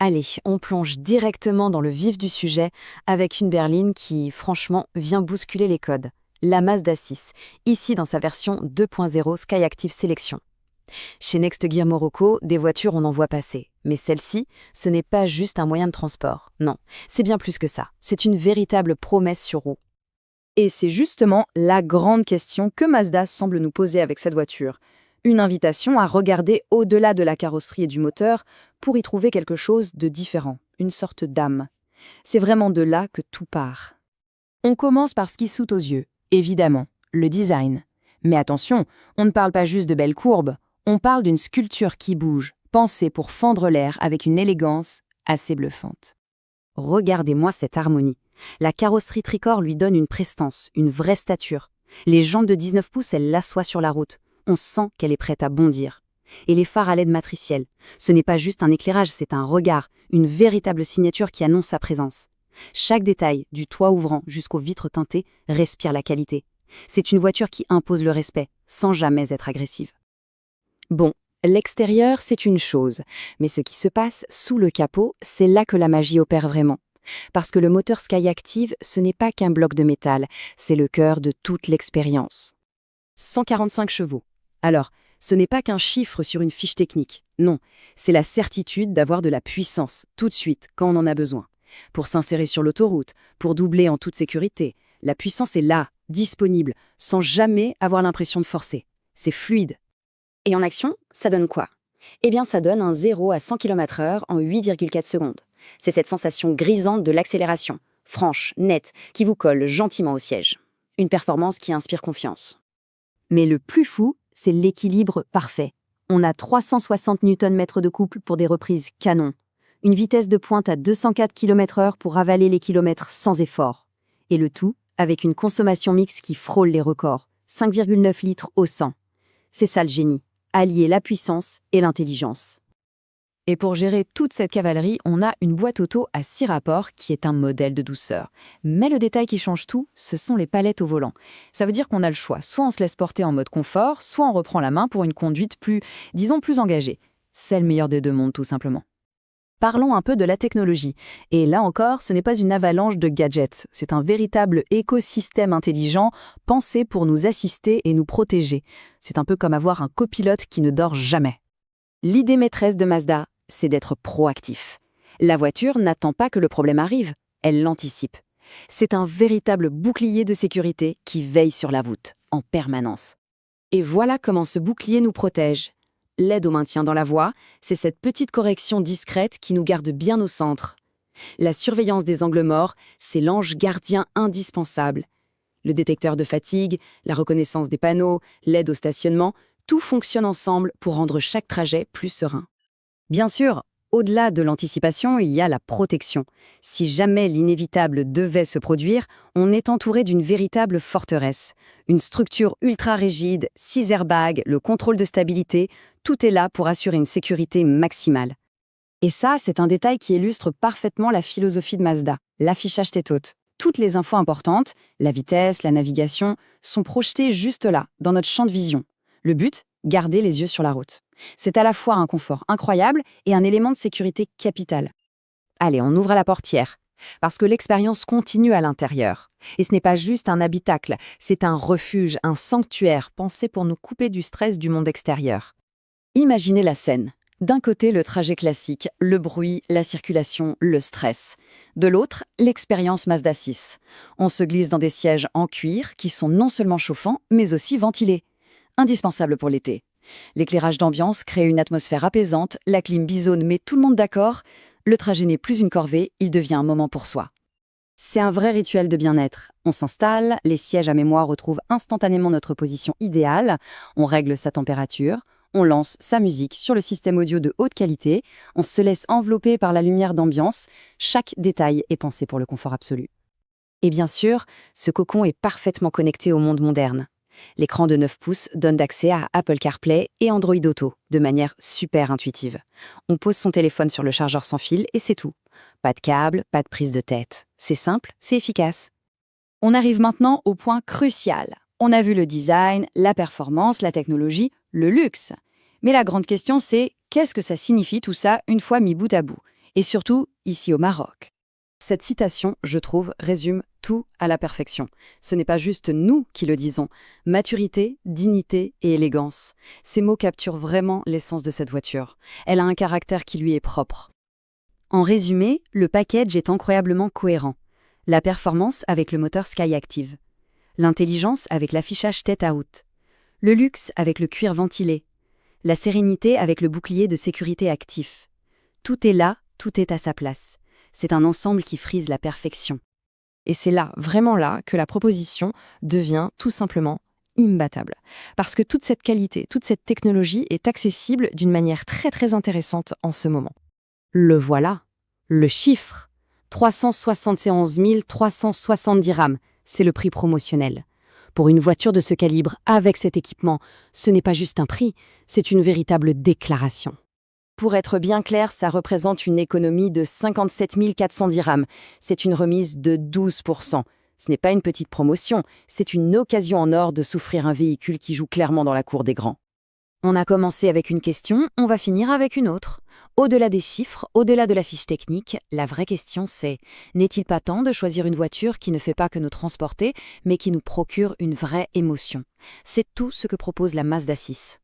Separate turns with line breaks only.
Allez, on plonge directement dans le vif du sujet avec une berline qui, franchement, vient bousculer les codes. La Mazda 6, ici dans sa version 2.0 Skyactiv Selection. Chez Next Gear Morocco, des voitures on en voit passer. Mais celle-ci, ce n'est pas juste un moyen de transport. Non, c'est bien plus que ça. C'est une véritable promesse sur roue.
Et c'est justement la grande question que Mazda semble nous poser avec cette voiture. Une invitation à regarder au-delà de la carrosserie et du moteur pour y trouver quelque chose de différent, une sorte d'âme. C'est vraiment de là que tout part. On commence par ce qui saute aux yeux, évidemment, le design. Mais attention, on ne parle pas juste de belles courbes, on parle d'une sculpture qui bouge, pensée pour fendre l'air avec une élégance assez bluffante.
Regardez-moi cette harmonie. La carrosserie tricorps lui donne une prestance, une vraie stature. Les jantes de 19 pouces, elle l'assoient sur la route. On sent qu'elle est prête à bondir. Et les phares à LED matriciels, ce n'est pas juste un éclairage, c'est un regard, une véritable signature qui annonce sa présence. Chaque détail, du toit ouvrant jusqu'aux vitres teintées, respire la qualité. C'est une voiture qui impose le respect, sans jamais être agressive. Bon, l'extérieur, c'est une chose, mais ce qui se passe sous le capot, c'est là que la magie opère vraiment. Parce que le moteur Skyactiv, ce n'est pas qu'un bloc de métal, c'est le cœur de toute l'expérience. 145 chevaux. Alors, ce n'est pas qu'un chiffre sur une fiche technique. Non, c'est la certitude d'avoir de la puissance, tout de suite, quand on en a besoin. Pour s'insérer sur l'autoroute, pour doubler en toute sécurité. La puissance est là, disponible, sans jamais avoir l'impression de forcer. C'est fluide. Et en action, ça donne quoi? Eh bien, ça donne un 0 à 100 km/h en 8,4 secondes. C'est cette sensation grisante de l'accélération, franche, nette, qui vous colle gentiment au siège. Une performance qui inspire confiance. Mais le plus fou, c'est l'équilibre parfait. On a 360 Nm de couple pour des reprises canon. Une vitesse de pointe à 204 km/h pour avaler les kilomètres sans effort. Et le tout avec une consommation mixte qui frôle les records, 5,9 litres au 100. C'est ça le génie, allier la puissance et l'intelligence.
Et pour gérer toute cette cavalerie, on a une boîte auto à 6 rapports qui est un modèle de douceur. Mais le détail qui change tout, ce sont les palettes au volant. Ça veut dire qu'on a le choix, soit on se laisse porter en mode confort, soit on reprend la main pour une conduite plus engagée. C'est le meilleur des deux mondes, tout simplement. Parlons un peu de la technologie. Et là encore, ce n'est pas une avalanche de gadgets, c'est un véritable écosystème intelligent pensé pour nous assister et nous protéger. C'est un peu comme avoir un copilote qui ne dort jamais.
L'idée maîtresse de Mazda, c'est d'être proactif. La voiture n'attend pas que le problème arrive, elle l'anticipe. C'est un véritable bouclier de sécurité qui veille sur la route, en permanence. Et voilà comment ce bouclier nous protège. L'aide au maintien dans la voie, c'est cette petite correction discrète qui nous garde bien au centre. La surveillance des angles morts, c'est l'ange gardien indispensable. Le détecteur de fatigue, la reconnaissance des panneaux, l'aide au stationnement, tout fonctionne ensemble pour rendre chaque trajet plus serein. Bien sûr, au-delà de l'anticipation, il y a la protection. Si jamais l'inévitable devait se produire, on est entouré d'une véritable forteresse. Une structure ultra rigide, 6 airbags, le contrôle de stabilité, tout est là pour assurer une sécurité maximale. Et ça, c'est un détail qui illustre parfaitement la philosophie de Mazda, l'affichage tête-haute. Toutes les infos importantes, la vitesse, la navigation, sont projetées juste là, dans notre champ de vision. Le but, garder les yeux sur la route. C'est à la fois un confort incroyable et un élément de sécurité capital. Allez, on ouvre la portière, parce que l'expérience continue à l'intérieur. Et ce n'est pas juste un habitacle, c'est un refuge, un sanctuaire pensé pour nous couper du stress du monde extérieur. Imaginez la scène. D'un côté, le trajet classique, le bruit, la circulation, le stress. De l'autre, l'expérience Mazda 6. On se glisse dans des sièges en cuir qui sont non seulement chauffants, mais aussi ventilés. Indispensable pour l'été. L'éclairage d'ambiance crée une atmosphère apaisante, la clim bisonne met tout le monde d'accord, le trajet n'est plus une corvée, il devient un moment pour soi. C'est un vrai rituel de bien-être. On s'installe, les sièges à mémoire retrouvent instantanément notre position idéale, on règle sa température, on lance sa musique sur le système audio de haute qualité, on se laisse envelopper par la lumière d'ambiance, chaque détail est pensé pour le confort absolu. Et bien sûr, ce cocon est parfaitement connecté au monde moderne. L'écran de 9 pouces donne accès à Apple CarPlay et Android Auto, de manière super intuitive. On pose son téléphone sur le chargeur sans fil et c'est tout. Pas de câble, pas de prise de tête. C'est simple, c'est efficace. On arrive maintenant au point crucial. On a vu le design, la performance, la technologie, le luxe. Mais la grande question c'est, qu'est-ce que ça signifie tout ça une fois mis bout à bout?
Et surtout, ici au Maroc. Cette citation, je trouve, résume tout à la perfection. Ce n'est pas juste nous qui le disons. Maturité, dignité et élégance. Ces mots capturent vraiment l'essence de cette voiture. Elle a un caractère qui lui est propre.
En résumé, le package est incroyablement cohérent. La performance avec le moteur Skyactiv. L'intelligence avec l'affichage tête-à-haute. Le luxe avec le cuir ventilé. La sérénité avec le bouclier de sécurité actif. Tout est là, tout est à sa place. C'est un ensemble qui frise la perfection.
Et c'est là, vraiment là, que la proposition devient tout simplement imbattable. Parce que toute cette qualité, toute cette technologie est accessible d'une manière très très intéressante en ce moment.
Le voilà, le chiffre. 371 370 dirhams, c'est le prix promotionnel. Pour une voiture de ce calibre, avec cet équipement, ce n'est pas juste un prix, c'est une véritable déclaration. Pour être bien clair, ça représente une économie de 57 400 dirhams. C'est une remise de 12%. Ce n'est pas une petite promotion, c'est une occasion en or de s'offrir un véhicule qui joue clairement dans la cour des grands.
On a commencé avec une question, on va finir avec une autre. Au-delà des chiffres, au-delà de la fiche technique, la vraie question c'est, n'est-il pas temps de choisir une voiture qui ne fait pas que nous transporter, mais qui nous procure une vraie émotion? C'est tout ce que propose la Mazda 6.